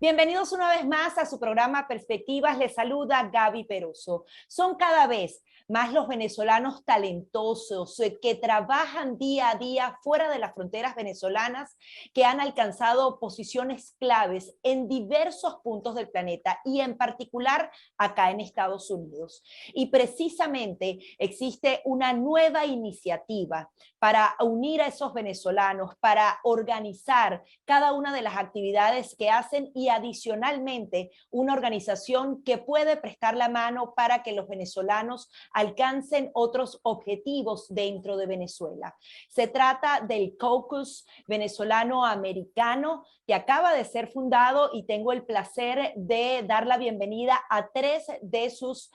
Bienvenidos una vez más a su programa Perspectivas. Les saluda Gaby Peroso. Son cada vez más los venezolanos talentosos que trabajan día a día fuera de las fronteras venezolanas, que han alcanzado posiciones claves en diversos puntos del planeta y en particular acá en Estados Unidos. Y precisamente existe una nueva iniciativa para unir a esos venezolanos, para organizar cada una de las actividades que hacen y adicionalmente una organización que puede prestar la mano para que los venezolanos alcancen otros objetivos dentro de Venezuela. Se trata del Caucus venezolano-americano, que acaba de ser fundado, y tengo el placer de dar la bienvenida a 3 de sus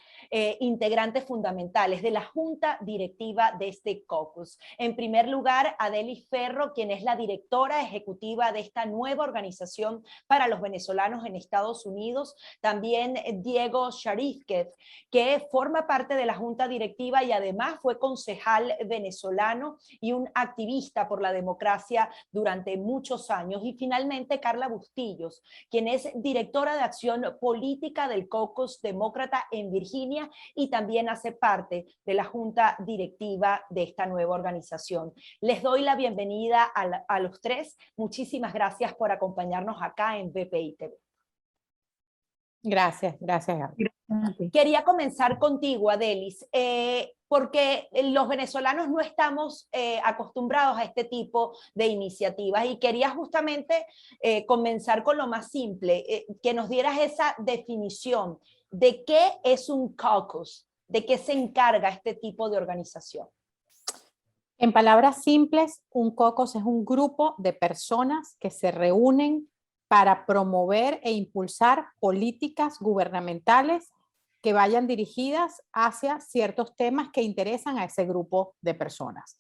integrantes fundamentales de la junta directiva de este caucus. En primer lugar, Adelis Ferro, quien es la directora ejecutiva de esta nueva organización para los venezolanos en Estados Unidos. También Diego Sharifkev, que forma parte de la junta directiva y además fue concejal venezolano y un activista por la democracia durante muchos años. Y finalmente Carla Bustillos, quien es directora de acción política del Caucus Demócrata en Virginia y también hace parte de la junta directiva de esta nueva organización. Les doy la bienvenida a los 3. Muchísimas gracias por acompañarnos acá en BPI TV. Gracias, Gaby. Quería comenzar contigo, Adelis, porque los venezolanos no estamos acostumbrados a este tipo de iniciativas y quería justamente comenzar con lo más simple, que nos dieras esa definición de qué es un caucus, de qué se encarga este tipo de organización. En palabras simples, un caucus es un grupo de personas que se reúnen para promover e impulsar políticas gubernamentales que vayan dirigidas hacia ciertos temas que interesan a ese grupo de personas.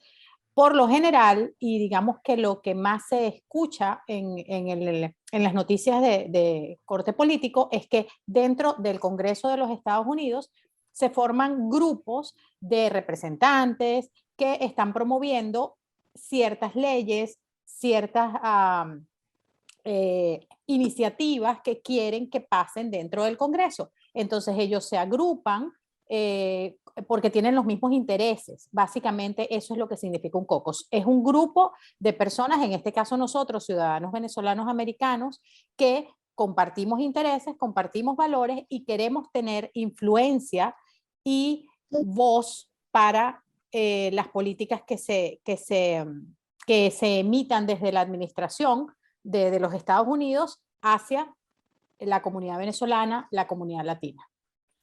Por lo general, y digamos que lo que más se escucha en las noticias de corte político es que dentro del Congreso de los Estados Unidos se forman grupos de representantes que están promoviendo ciertas leyes, ciertas iniciativas que quieren que pasen dentro del Congreso. Entonces ellos se agrupan porque tienen los mismos intereses. Básicamente eso es lo que significa un caucus. Es un grupo de personas, en este caso nosotros, ciudadanos venezolanos americanos, que compartimos intereses, compartimos valores y queremos tener influencia y voz para las políticas que se emitan desde la administración de los Estados Unidos hacia la comunidad venezolana, la comunidad latina.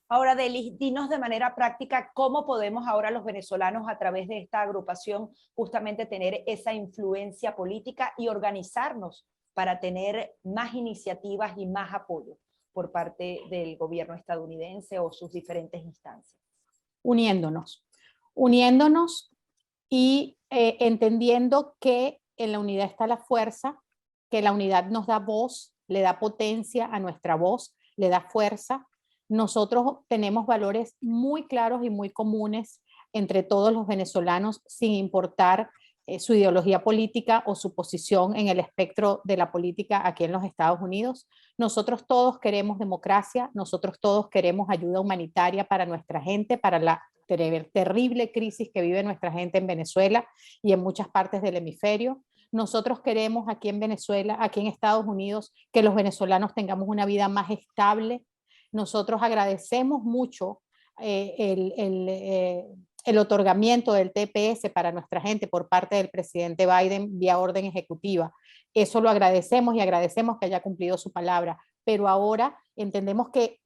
Ahora, Delis, dinos de manera práctica cómo podemos ahora los venezolanos a través de esta agrupación justamente tener esa influencia política y organizarnos para tener más iniciativas y más apoyo por parte del gobierno estadounidense o sus diferentes instancias. Uniéndonos y entendiendo que en la unidad está la fuerza, que la unidad nos da voz, le da potencia a nuestra voz, le da fuerza. Nosotros tenemos valores muy claros y muy comunes entre todos los venezolanos, sin importar su ideología política o su posición en el espectro de la política aquí en los Estados Unidos. Nosotros todos queremos democracia, nosotros todos queremos ayuda humanitaria para nuestra gente, para la terrible crisis que vive nuestra gente en Venezuela y en muchas partes del hemisferio. Nosotros queremos aquí en Venezuela, aquí en Estados Unidos, que los venezolanos tengamos una vida más estable. Nosotros agradecemos mucho el otorgamiento del TPS para nuestra gente por parte del presidente Biden vía orden ejecutiva. Eso lo agradecemos y agradecemos que haya cumplido su palabra, pero ahora entendemos que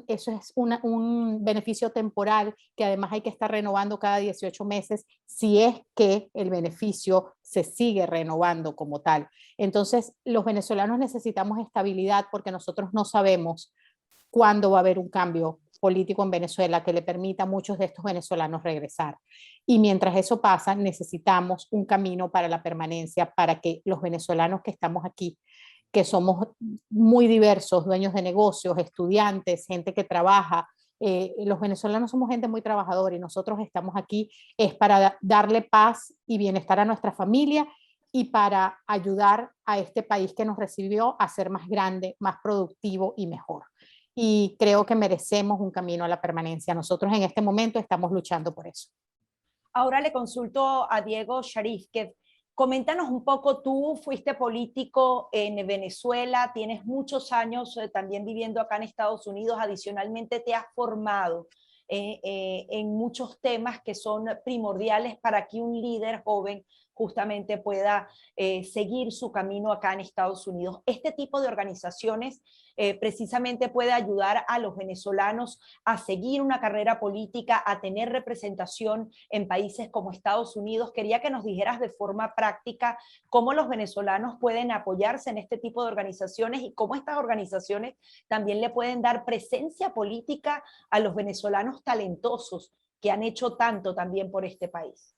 eso es un beneficio temporal que además hay que estar renovando cada 18 meses si es que el beneficio se sigue renovando como tal. Entonces, los venezolanos necesitamos estabilidad porque nosotros no sabemos cuándo va a haber un cambio político en Venezuela que le permita a muchos de estos venezolanos regresar. Y mientras eso pasa, necesitamos un camino para la permanencia, para que los venezolanos que estamos aquí, que somos muy diversos, dueños de negocios, estudiantes, gente que trabaja, los venezolanos somos gente muy trabajadora y nosotros estamos aquí es para darle paz y bienestar a nuestra familia y para ayudar a este país que nos recibió a ser más grande, más productivo y mejor. Y creo que merecemos un camino a la permanencia. Nosotros en este momento estamos luchando por eso. Ahora le consulto a Diego Sharif, que coméntanos un poco, tú fuiste político en Venezuela, tienes muchos años también viviendo acá en Estados Unidos, adicionalmente te has formado en muchos temas que son primordiales para que un líder joven justamente pueda seguir su camino acá en Estados Unidos. Este tipo de organizaciones precisamente puede ayudar a los venezolanos a seguir una carrera política, a tener representación en países como Estados Unidos. Quería que nos dijeras de forma práctica cómo los venezolanos pueden apoyarse en este tipo de organizaciones y cómo estas organizaciones también le pueden dar presencia política a los venezolanos talentosos que han hecho tanto también por este país.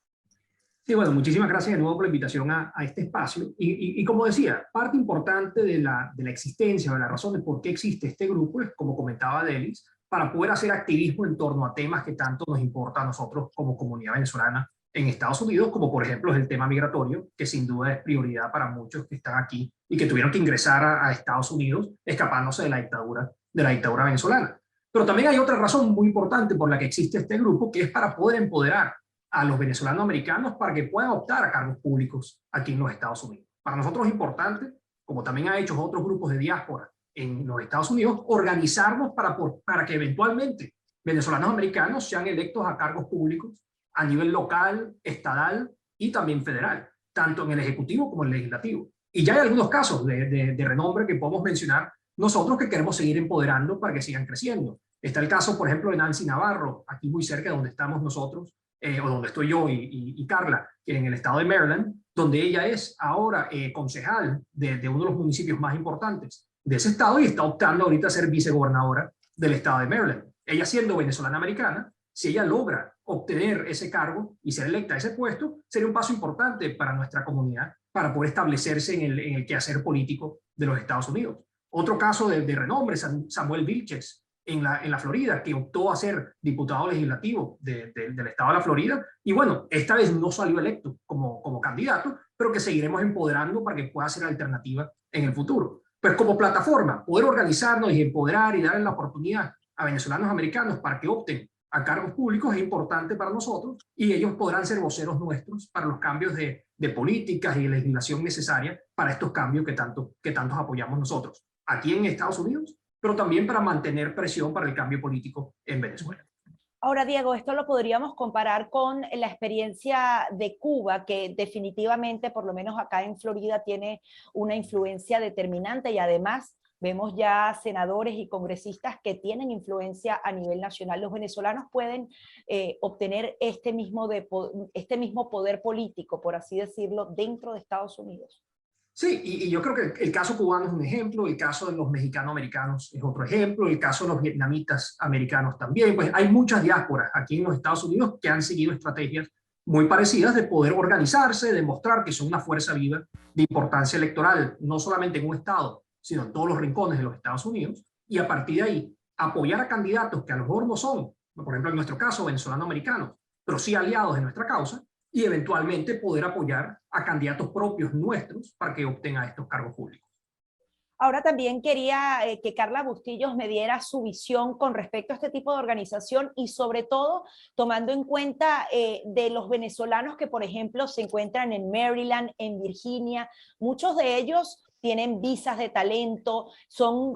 Sí, bueno, muchísimas gracias de nuevo por la invitación a este espacio. Y como decía, parte importante de la existencia, de la razón de por qué existe este grupo es, como comentaba Delis, para poder hacer activismo en torno a temas que tanto nos importa a nosotros como comunidad venezolana en Estados Unidos, como por ejemplo es el tema migratorio, que sin duda es prioridad para muchos que están aquí y que tuvieron que ingresar a Estados Unidos escapándose de la dictadura venezolana. Pero también hay otra razón muy importante por la que existe este grupo, que es para poder empoderar a los venezolanos americanos para que puedan optar a cargos públicos aquí en los Estados Unidos. Para nosotros es importante, como también han hecho otros grupos de diáspora en los Estados Unidos, organizarnos para que eventualmente venezolanos americanos sean electos a cargos públicos a nivel local, estatal y también federal, tanto en el Ejecutivo como en el Legislativo. Y ya hay algunos casos de renombre que podemos mencionar nosotros que queremos seguir empoderando para que sigan creciendo. Está el caso, por ejemplo, de Nancy Navarro, aquí muy cerca de donde estamos nosotros, o donde estoy yo y Carla, en el estado de Maryland, donde ella es ahora concejal de uno de los municipios más importantes de ese estado y está optando ahorita a ser vicegobernadora del estado de Maryland. Ella siendo venezolana americana, si ella logra obtener ese cargo y ser electa a ese puesto, sería un paso importante para nuestra comunidad para poder establecerse en el quehacer político de los Estados Unidos. Otro caso de renombre, Samuel Vilches, en la Florida, que optó a ser diputado legislativo del estado de la Florida, y bueno, esta vez no salió electo como candidato, pero que seguiremos empoderando para que pueda ser alternativa en el futuro. Pues como plataforma, poder organizarnos y empoderar y darle la oportunidad a venezolanos americanos para que opten a cargos públicos es importante para nosotros, y ellos podrán ser voceros nuestros para los cambios de políticas y de legislación necesaria para estos cambios que tantos apoyamos nosotros aquí en Estados Unidos, pero también para mantener presión para el cambio político en Venezuela. Ahora, Diego, esto lo podríamos comparar con la experiencia de Cuba, que definitivamente, por lo menos acá en Florida, tiene una influencia determinante y además vemos ya senadores y congresistas que tienen influencia a nivel nacional. Los venezolanos pueden obtener este mismo poder político, por así decirlo, dentro de Estados Unidos. Sí, y yo creo que el caso cubano es un ejemplo, el caso de los mexicano-americanos es otro ejemplo, el caso de los vietnamitas americanos también. Pues hay muchas diásporas aquí en los Estados Unidos que han seguido estrategias muy parecidas de poder organizarse, demostrar que son una fuerza viva de importancia electoral, no solamente en un estado, sino en todos los rincones de los Estados Unidos, y a partir de ahí apoyar a candidatos que a lo mejor no son, por ejemplo en nuestro caso, venezolano-americanos, pero sí aliados de nuestra causa, y eventualmente poder apoyar a candidatos propios nuestros para que opten a estos cargos públicos. Ahora también quería que Carla Bustillos me diera su visión con respecto a este tipo de organización y sobre todo tomando en cuenta de los venezolanos que, por ejemplo, se encuentran en Maryland, en Virginia. Muchos de ellos tienen visas de talento, son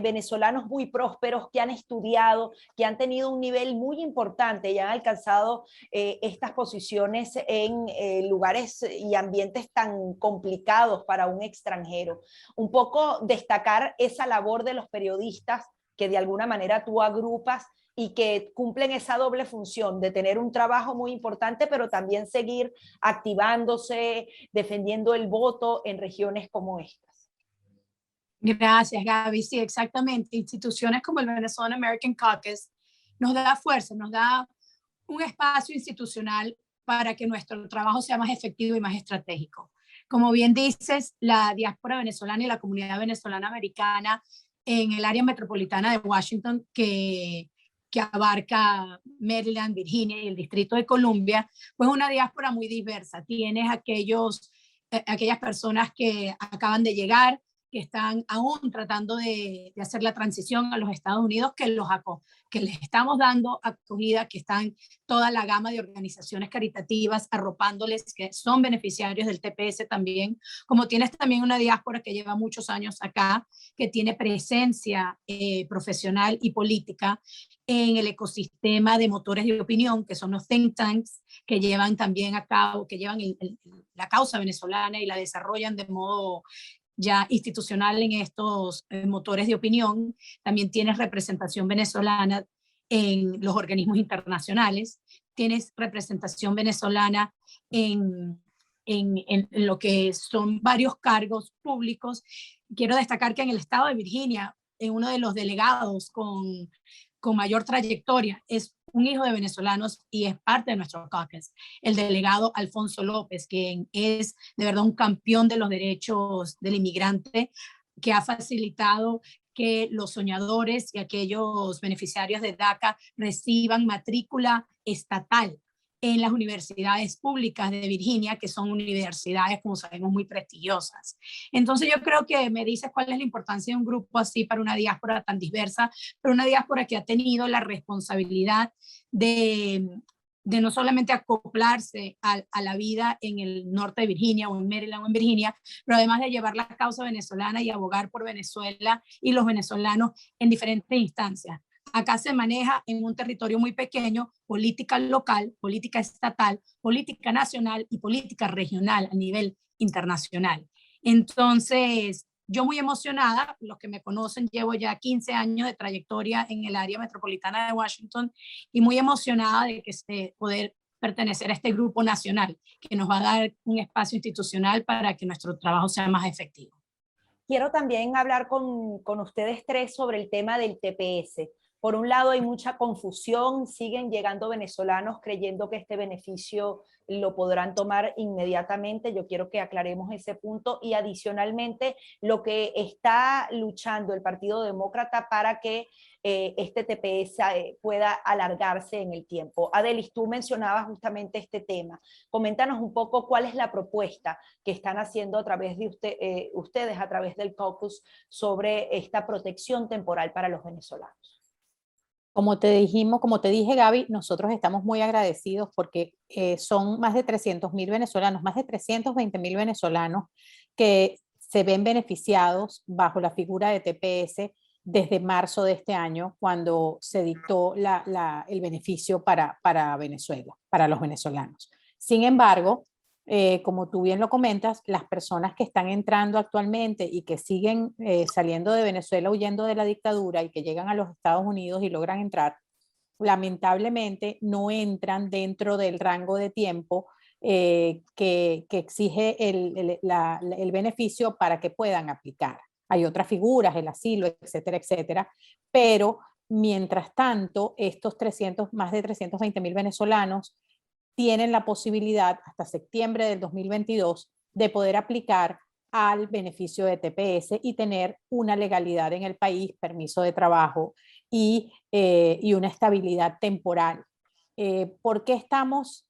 venezolanos muy prósperos que han estudiado, que han tenido un nivel muy importante y han alcanzado estas posiciones en lugares y ambientes tan complicados para un extranjero. Un poco destacar esa labor de los periodistas que de alguna manera tú agrupas y que cumplen esa doble función de tener un trabajo muy importante, pero también seguir activándose, defendiendo el voto en regiones como estas. Gracias, Gaby. Sí, exactamente. Instituciones como el Venezuelan American Caucus nos da fuerza, nos da un espacio institucional para que nuestro trabajo sea más efectivo y más estratégico. Como bien dices, la diáspora venezolana y la comunidad venezolana americana en el área metropolitana de Washington, que abarca Maryland, Virginia y el Distrito de Columbia, pues una diáspora muy diversa. Tienes aquellos aquellas personas que acaban de llegar, que están aún tratando de hacer la transición a los Estados Unidos, que les estamos dando acogida, que están toda la gama de organizaciones caritativas arropándoles, que son beneficiarios del TPS también, como tienes también una diáspora que lleva muchos años acá, que tiene presencia profesional y política en el ecosistema de motores de opinión, que son los think tanks, que llevan también a cabo, que llevan la causa venezolana y la desarrollan de modo ya institucional en estos motores de opinión. También tienes representación venezolana en los organismos internacionales, tienes representación venezolana en lo que son varios cargos públicos. Quiero destacar que en el estado de Virginia, en uno de los delegados con mayor trayectoria, es un hijo de venezolanos y es parte de nuestro caucus, el delegado Alfonso López, quien es de verdad un campeón de los derechos del inmigrante, que ha facilitado que los soñadores y aquellos beneficiarios de DACA reciban matrícula estatal en las universidades públicas de Virginia, que son universidades, como sabemos, muy prestigiosas. Entonces yo creo que me dices cuál es la importancia de un grupo así para una diáspora tan diversa, pero una diáspora que ha tenido la responsabilidad de no solamente acoplarse a la vida en el norte de Virginia o en Maryland o en Virginia, pero además de llevar la causa venezolana y abogar por Venezuela y los venezolanos en diferentes instancias. Acá se maneja en un territorio muy pequeño política local, política estatal, política nacional y política regional a nivel internacional. Entonces, yo muy emocionada, los que me conocen, llevo ya 15 años de trayectoria en el área metropolitana de Washington y muy emocionada de que poder pertenecer a este grupo nacional que nos va a dar un espacio institucional para que nuestro trabajo sea más efectivo. Quiero también hablar con ustedes tres sobre el tema del TPS. Por un lado hay mucha confusión, siguen llegando venezolanos creyendo que este beneficio lo podrán tomar inmediatamente. Yo quiero que aclaremos ese punto y adicionalmente lo que está luchando el Partido Demócrata para que este TPS pueda alargarse en el tiempo. Adelis, tú mencionabas justamente este tema. Coméntanos un poco cuál es la propuesta que están haciendo a través de ustedes, a través del caucus, sobre esta protección temporal para los venezolanos. Como te dije, Gaby, nosotros estamos muy agradecidos porque son más de 300.000 venezolanos, más de 320.000 venezolanos que se ven beneficiados bajo la figura de TPS desde marzo de este año, cuando se dictó el beneficio para Venezuela, para los venezolanos. Sin embargo, como tú bien lo comentas, las personas que están entrando actualmente y que siguen saliendo de Venezuela huyendo de la dictadura y que llegan a los Estados Unidos y logran entrar, lamentablemente no entran dentro del rango de tiempo que exige el beneficio para que puedan aplicar. Hay otras figuras, el asilo, etcétera, etcétera, pero mientras tanto, estos más de 320.000 venezolanos tienen la posibilidad hasta septiembre del 2022 de poder aplicar al beneficio de TPS y tener una legalidad en el país, permiso de trabajo y una estabilidad temporal. ¿Por qué estamos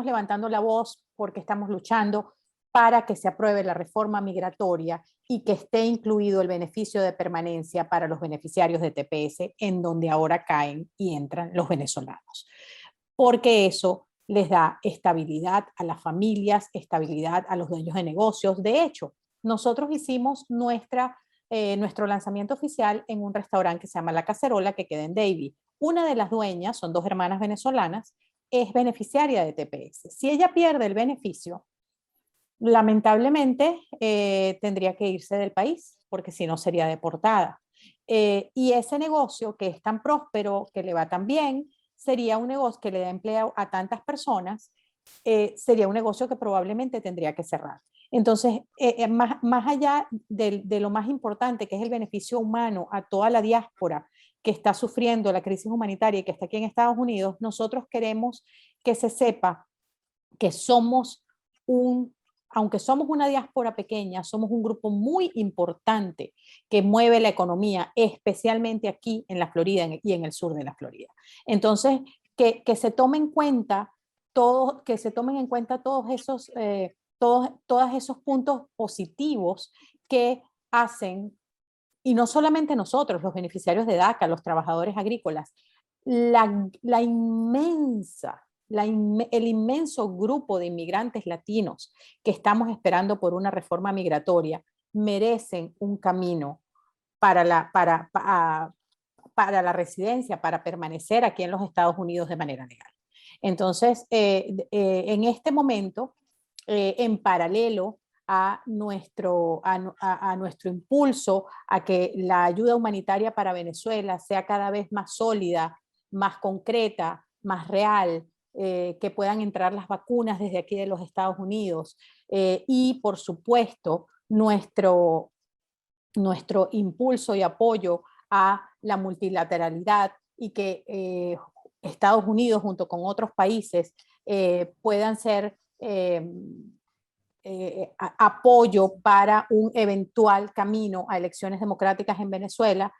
levantando la voz? ¿Por qué estamos luchando para que se apruebe la reforma migratoria y que esté incluido el beneficio de permanencia para los beneficiarios de TPS, en donde ahora caen y entran los venezolanos? Porque eso les da estabilidad a las familias, estabilidad a los dueños de negocios. De hecho, nosotros hicimos nuestro lanzamiento oficial en un restaurante que se llama La Cacerola, que queda en Davie. Una de las dueñas, son dos hermanas venezolanas, es beneficiaria de TPS. Si ella pierde el beneficio, lamentablemente tendría que irse del país, porque si no sería deportada. Y ese negocio que es tan próspero, que le va tan bien, sería un negocio que le da empleo a tantas personas, sería un negocio que probablemente tendría que cerrar. Entonces, más allá de lo más importante, que es el beneficio humano a toda la diáspora que está sufriendo la crisis humanitaria y que está aquí en Estados Unidos, nosotros queremos que se sepa que aunque somos una diáspora pequeña, somos un grupo muy importante que mueve la economía, especialmente aquí en la Florida y en el sur de la Florida. Entonces, que se tome en cuenta que se tomen en cuenta todos esos puntos positivos que hacen, y no solamente nosotros, los beneficiarios de DACA, los trabajadores agrícolas, el inmenso grupo de inmigrantes latinos que estamos esperando por una reforma migratoria, merecen un camino para la residencia, para permanecer aquí en los Estados Unidos de manera legal. Entonces, en este momento, en paralelo a nuestro impulso a que la ayuda humanitaria para Venezuela sea cada vez más sólida, más concreta, más real, que puedan entrar las vacunas desde aquí de los Estados Unidos, y por supuesto nuestro impulso y apoyo a la multilateralidad, y que Estados Unidos junto con otros países puedan ser apoyo para un eventual camino a elecciones democráticas en Venezuela.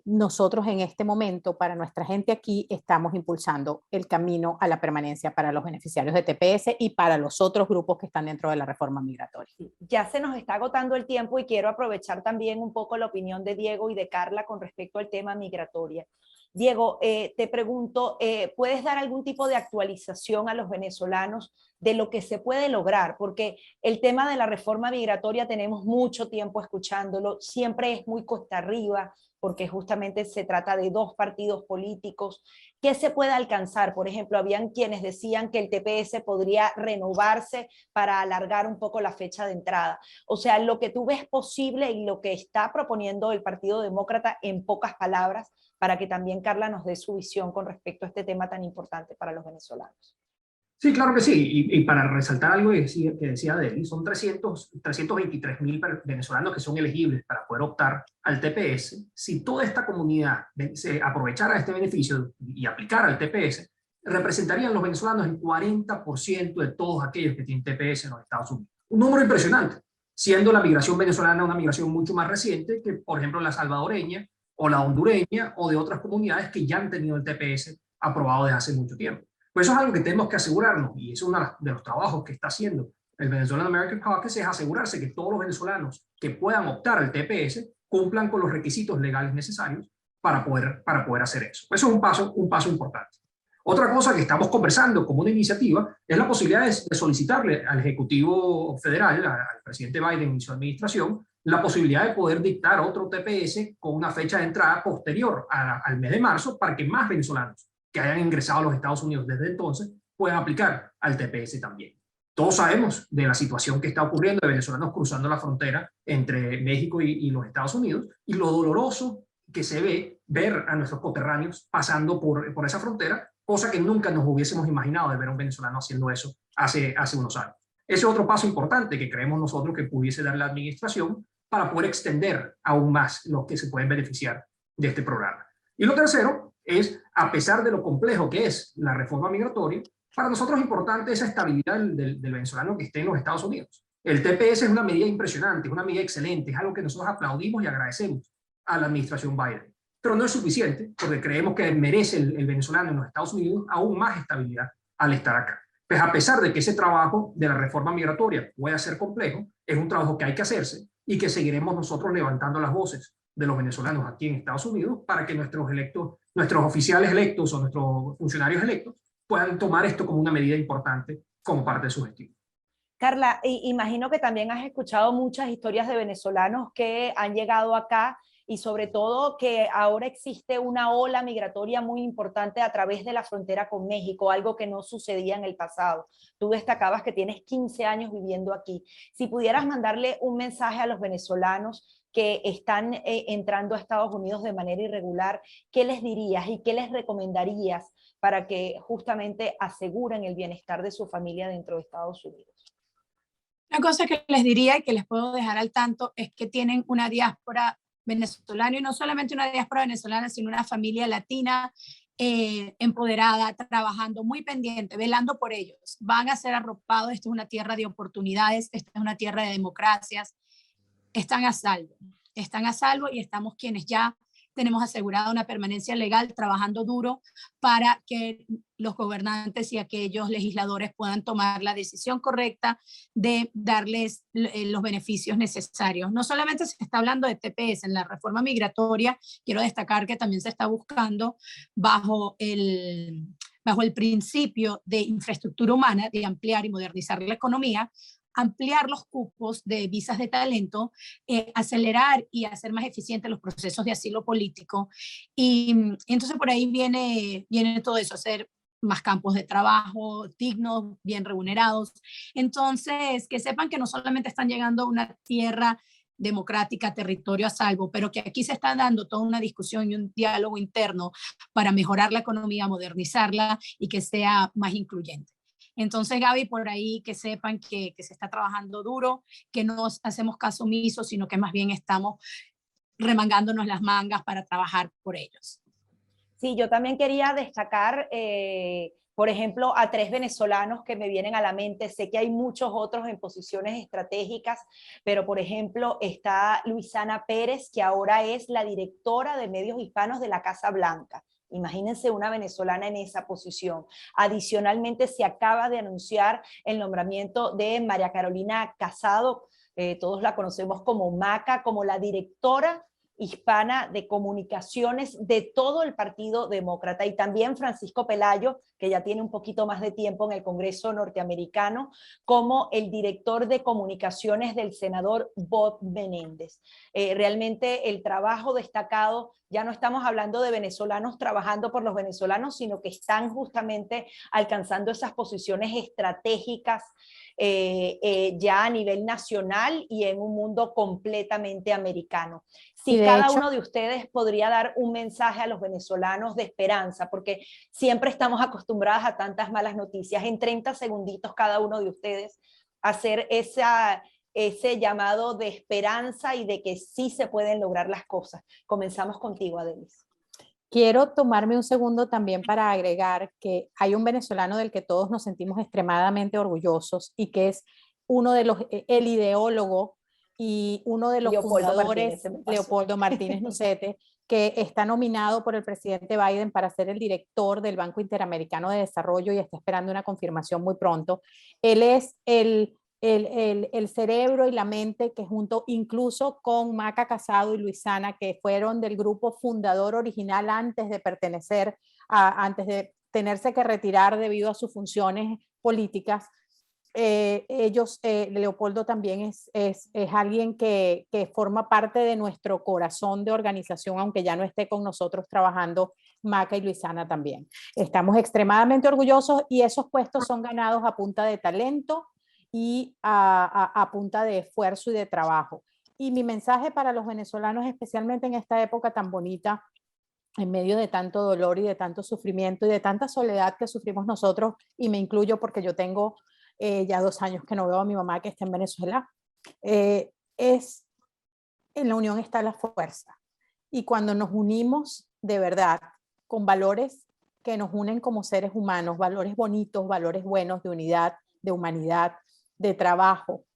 Nosotros en este momento, para nuestra gente aquí, estamos impulsando el camino a la permanencia para los beneficiarios de TPS y para los otros grupos que están dentro de la reforma migratoria. Ya se nos está agotando el tiempo y quiero aprovechar también un poco la opinión de Diego y de Carla con respecto al tema migratorio. Diego, te pregunto, ¿puedes dar algún tipo de actualización a los venezolanos de lo que se puede lograr? Porque el tema de la reforma migratoria tenemos mucho tiempo escuchándolo, siempre es muy cuesta arriba, porque justamente se trata de dos partidos políticos. ¿Qué se puede alcanzar? Por ejemplo, habían quienes decían que el TPS podría renovarse para alargar un poco la fecha de entrada. O sea, lo que tú ves posible y lo que está proponiendo el Partido Demócrata en pocas palabras, para que también Carla nos dé su visión con respecto a este tema tan importante para los venezolanos. Sí, claro que sí. Y para resaltar algo que decía Deli, son 323.000 venezolanos que son elegibles para poder optar al TPS. Si toda esta comunidad se aprovechara de este beneficio y aplicara al TPS, representarían los venezolanos el 40% de todos aquellos que tienen TPS en los Estados Unidos. Un número impresionante, siendo la migración venezolana una migración mucho más reciente que, por ejemplo, la salvadoreña o la hondureña o de otras comunidades que ya han tenido el TPS aprobado desde hace mucho tiempo. Pues eso es algo que tenemos que asegurarnos, y es uno de los trabajos que está haciendo el Venezuelan American Caucus, es asegurarse que todos los venezolanos que puedan optar al TPS cumplan con los requisitos legales necesarios para poder hacer eso. Eso es un paso importante. Otra cosa que estamos conversando como una iniciativa es la posibilidad de solicitarle al Ejecutivo Federal, al presidente Biden y su administración, la posibilidad de poder dictar otro TPS con una fecha de entrada posterior al mes de marzo, para que más venezolanos que hayan ingresado a los Estados Unidos desde entonces puedan aplicar al TPS también. Todos sabemos de la situación que está ocurriendo de venezolanos cruzando la frontera entre México y los Estados Unidos, y lo doloroso que se ver a nuestros coterráneos pasando por esa frontera, cosa que nunca nos hubiésemos imaginado de ver a un venezolano haciendo eso hace unos años. Ese es otro paso importante que creemos nosotros que pudiese dar la administración para poder extender aún más los que se pueden beneficiar de este programa. Y lo tercero es, a pesar de lo complejo que es la reforma migratoria, para nosotros es importante esa estabilidad del venezolano que esté en los Estados Unidos. El TPS es una medida impresionante, es una medida excelente, es algo que nosotros aplaudimos y agradecemos a la administración Biden. Pero no es suficiente, porque creemos que merece el venezolano en los Estados Unidos aún más estabilidad al estar acá. Pues a pesar de que ese trabajo de la reforma migratoria pueda ser complejo, es un trabajo que hay que hacerse y que seguiremos nosotros levantando las voces de los venezolanos aquí en Estados Unidos para que nuestros oficiales electos o nuestros funcionarios electos puedan tomar esto como una medida importante como parte de su gestión. Carla, imagino que también has escuchado muchas historias de venezolanos que han llegado acá, y sobre todo que ahora existe una ola migratoria muy importante a través de la frontera con México, algo que no sucedía en el pasado. Tú destacabas que tienes 15 años viviendo aquí. Si pudieras mandarle un mensaje a los venezolanos que están entrando a Estados Unidos de manera irregular, ¿qué les dirías y qué les recomendarías para que justamente aseguren el bienestar de su familia dentro de Estados Unidos? Una cosa que les diría y que les puedo dejar al tanto es que tienen una diáspora venezolana, y no solamente una diáspora venezolana, sino una familia latina empoderada, trabajando, muy pendiente, velando por ellos. Van a ser arropados. Esta es una tierra de oportunidades, esta es una tierra de democracias. Están a salvo y estamos quienes ya tenemos asegurada una permanencia legal, trabajando duro para que los gobernantes y aquellos legisladores puedan tomar la decisión correcta de darles los beneficios necesarios. No solamente se está hablando de TPS, en la reforma migratoria quiero destacar que también se está buscando bajo el principio de infraestructura humana, de ampliar y modernizar la economía, ampliar los cupos de visas de talento, acelerar y hacer más eficientes los procesos de asilo político. Y entonces por ahí viene todo eso, hacer más campos de trabajo dignos, bien remunerados. Entonces, que sepan que no solamente están llegando a una tierra democrática, territorio a salvo, pero que aquí se está dando toda una discusión y un diálogo interno para mejorar la economía, modernizarla y que sea más incluyente. Entonces, Gaby, por ahí que sepan que se está trabajando duro, que no hacemos caso omiso, sino que más bien estamos remangándonos las mangas para trabajar por ellos. Sí, yo también quería destacar, por ejemplo, a 3 venezolanos que me vienen a la mente. Sé que hay muchos otros en posiciones estratégicas, pero por ejemplo está Luisana Pérez, que ahora es la directora de medios hispanos de la Casa Blanca. Imagínense una venezolana en esa posición. Adicionalmente, se acaba de anunciar el nombramiento de María Carolina Casado, todos la conocemos como Maca, como la directora hispana de comunicaciones de todo el Partido Demócrata, y también Francisco Pelayo, que ya tiene un poquito más de tiempo en el Congreso norteamericano, como el director de comunicaciones del senador Bob Menéndez. Realmente el trabajo destacado, ya no estamos hablando de venezolanos trabajando por los venezolanos, sino que están justamente alcanzando esas posiciones estratégicas ya a nivel nacional y en un mundo completamente americano. Si cada uno de ustedes podría dar un mensaje a los venezolanos de esperanza, porque siempre estamos acostumbradas a tantas malas noticias, en 30 segunditos cada uno de ustedes hacer ese llamado de esperanza y de que sí se pueden lograr las cosas. Comenzamos contigo, Adelis. Quiero tomarme un segundo también para agregar que hay un venezolano del que todos nos sentimos extremadamente orgullosos y que es uno de el ideólogo y uno de los fundadores, Leopoldo Martínez Nucete, que está nominado por el presidente Biden para ser el director del Banco Interamericano de Desarrollo y está esperando una confirmación muy pronto. Él es el cerebro y la mente que junto incluso con Maca Casado y Luisana, que fueron del grupo fundador original antes de pertenecer, antes de tenerse que retirar debido a sus funciones políticas, Leopoldo también es alguien que forma parte de nuestro corazón de organización, aunque ya no esté con nosotros trabajando. Maca y Luisana también. Estamos extremadamente orgullosos y esos puestos son ganados a punta de talento y a punta de esfuerzo y de trabajo. Y mi mensaje para los venezolanos, especialmente en esta época tan bonita, en medio de tanto dolor y de tanto sufrimiento y de tanta soledad que sufrimos nosotros, y me incluyo porque yo tengo ya 2 años que no veo a mi mamá que está en Venezuela, es en la unión está la fuerza. Y cuando nos unimos de verdad con valores que nos unen como seres humanos, valores bonitos, valores buenos de unidad, de humanidad, de trabajo,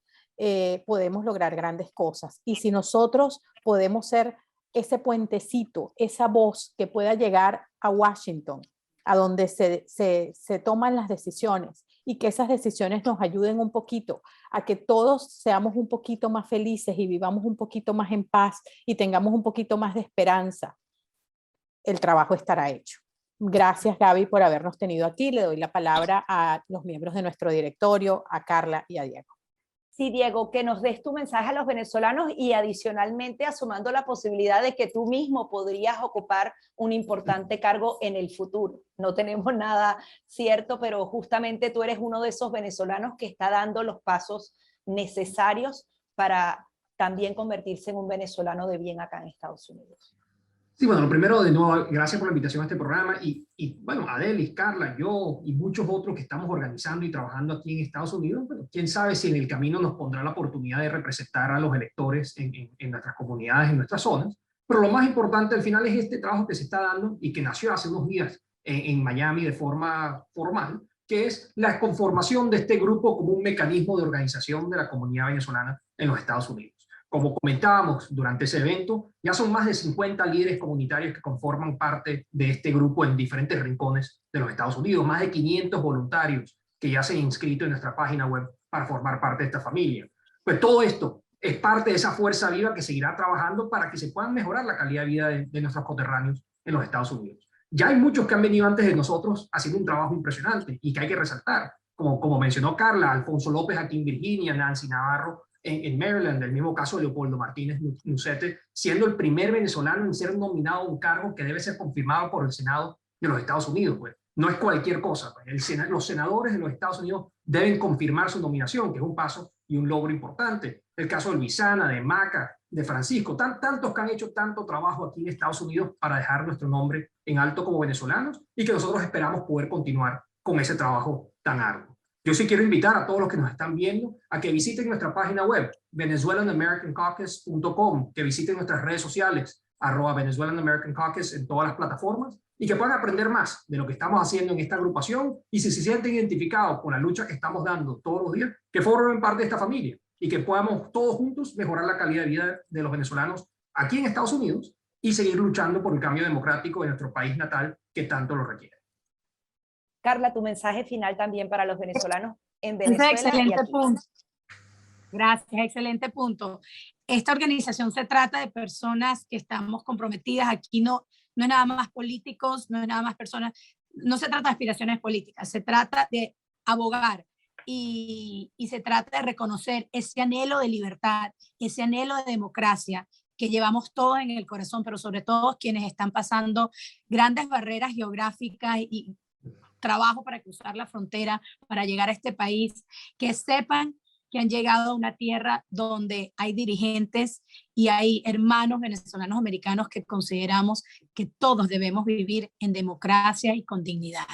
podemos lograr grandes cosas. Y si nosotros podemos ser ese puentecito, esa voz que pueda llegar a Washington, a donde se toman las decisiones, y que esas decisiones nos ayuden un poquito a que todos seamos un poquito más felices y vivamos un poquito más en paz y tengamos un poquito más de esperanza, el trabajo estará hecho. Gracias, Gaby, por habernos tenido aquí. Le doy la palabra a los miembros de nuestro directorio, a Carla y a Diego. Sí, Diego, que nos des tu mensaje a los venezolanos y adicionalmente asomando la posibilidad de que tú mismo podrías ocupar un importante cargo en el futuro. No tenemos nada cierto, pero justamente tú eres uno de esos venezolanos que está dando los pasos necesarios para también convertirse en un venezolano de bien acá en Estados Unidos. Sí, bueno, lo primero, de nuevo, gracias por la invitación a este programa y bueno, Adelis, Carla, yo y muchos otros que estamos organizando y trabajando aquí en Estados Unidos, bueno, quién sabe si en el camino nos pondrá la oportunidad de representar a los electores en nuestras comunidades, en nuestras zonas, pero lo más importante al final es este trabajo que se está dando y que nació hace unos días en Miami de forma formal, que es la conformación de este grupo como un mecanismo de organización de la comunidad venezolana en los Estados Unidos. Como comentábamos durante ese evento, ya son más de 50 líderes comunitarios que conforman parte de este grupo en diferentes rincones de los Estados Unidos, más de 500 voluntarios que ya se han inscrito en nuestra página web para formar parte de esta familia. Pues todo esto es parte de esa fuerza viva que seguirá trabajando para que se puedan mejorar la calidad de vida de nuestros coterráneos en los Estados Unidos. Ya hay muchos que han venido antes de nosotros haciendo un trabajo impresionante y que hay que resaltar, como mencionó Carla, Alfonso López aquí en Virginia, Nancy Navarro en Maryland, el mismo caso de Leopoldo Martínez Nucete, siendo el primer venezolano en ser nominado a un cargo que debe ser confirmado por el Senado de los Estados Unidos. Pues no es cualquier cosa. Pues. Los senadores de los Estados Unidos deben confirmar su nominación, que es un paso y un logro importante. El caso de Luisana, de Maca, de Francisco, tantos que han hecho tanto trabajo aquí en Estados Unidos para dejar nuestro nombre en alto como venezolanos y que nosotros esperamos poder continuar con ese trabajo tan arduo. Yo sí quiero invitar a todos los que nos están viendo a que visiten nuestra página web, venezuelanamericancaucus.com, que visiten nuestras redes sociales, @VenezuelanAmericanCaucus en todas las plataformas, y que puedan aprender más de lo que estamos haciendo en esta agrupación, y si se sienten identificados con la lucha que estamos dando todos los días, que formen parte de esta familia y que podamos todos juntos mejorar la calidad de vida de los venezolanos aquí en Estados Unidos y seguir luchando por el cambio democrático de nuestro país natal que tanto lo requiere. Carla, tu mensaje final también para los venezolanos en Venezuela. Excelente y aquí. punto. Gracias, excelente punto. Esta organización se trata de personas que estamos comprometidas. Aquí no es nada más políticos, no es nada más personas, no se trata de aspiraciones políticas, se trata de abogar y se trata de reconocer ese anhelo de libertad, ese anhelo de democracia que llevamos todos en el corazón, pero sobre todo quienes están pasando grandes barreras geográficas y trabajo para cruzar la frontera, para llegar a este país, que sepan que han llegado a una tierra donde hay dirigentes y hay hermanos venezolanos americanos que consideramos que todos debemos vivir en democracia y con dignidad.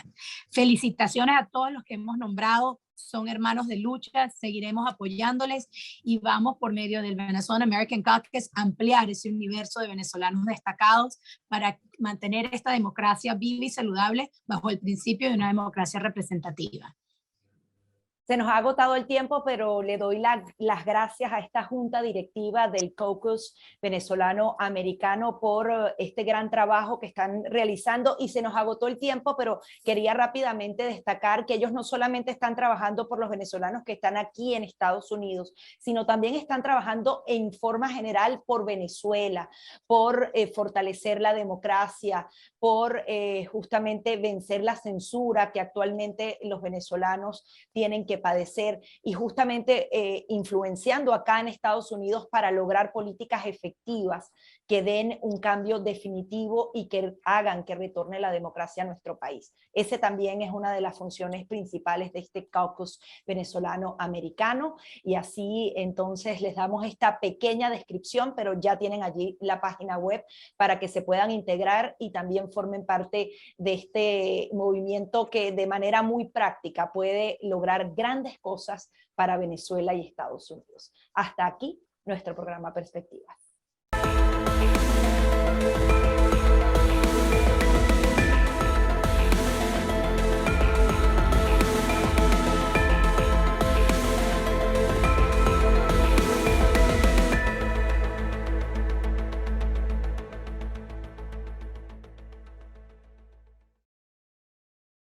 Felicitaciones a todos los que hemos nombrado, son hermanos de lucha, seguiremos apoyándoles y vamos por medio del Venezuelan American Caucus a ampliar ese universo de venezolanos destacados para mantener esta democracia viva y saludable bajo el principio de una democracia representativa. Se nos ha agotado el tiempo, pero le doy las gracias a esta junta directiva del Caucus venezolano-americano por este gran trabajo que están realizando, y se nos agotó el tiempo, pero quería rápidamente destacar que ellos no solamente están trabajando por los venezolanos que están aquí en Estados Unidos, sino también están trabajando en forma general por Venezuela, por fortalecer la democracia, por justamente vencer la censura que actualmente los venezolanos tienen que padecer, y justamente influenciando acá en Estados Unidos para lograr políticas efectivas que den un cambio definitivo y que hagan que retorne la democracia a nuestro país. Ese también es una de las funciones principales de este caucus venezolano-americano, y así entonces les damos esta pequeña descripción, pero ya tienen allí la página web para que se puedan integrar y también formen parte de este movimiento que de manera muy práctica puede lograr grandes cosas para Venezuela y Estados Unidos. Hasta aquí nuestro programa Perspectivas.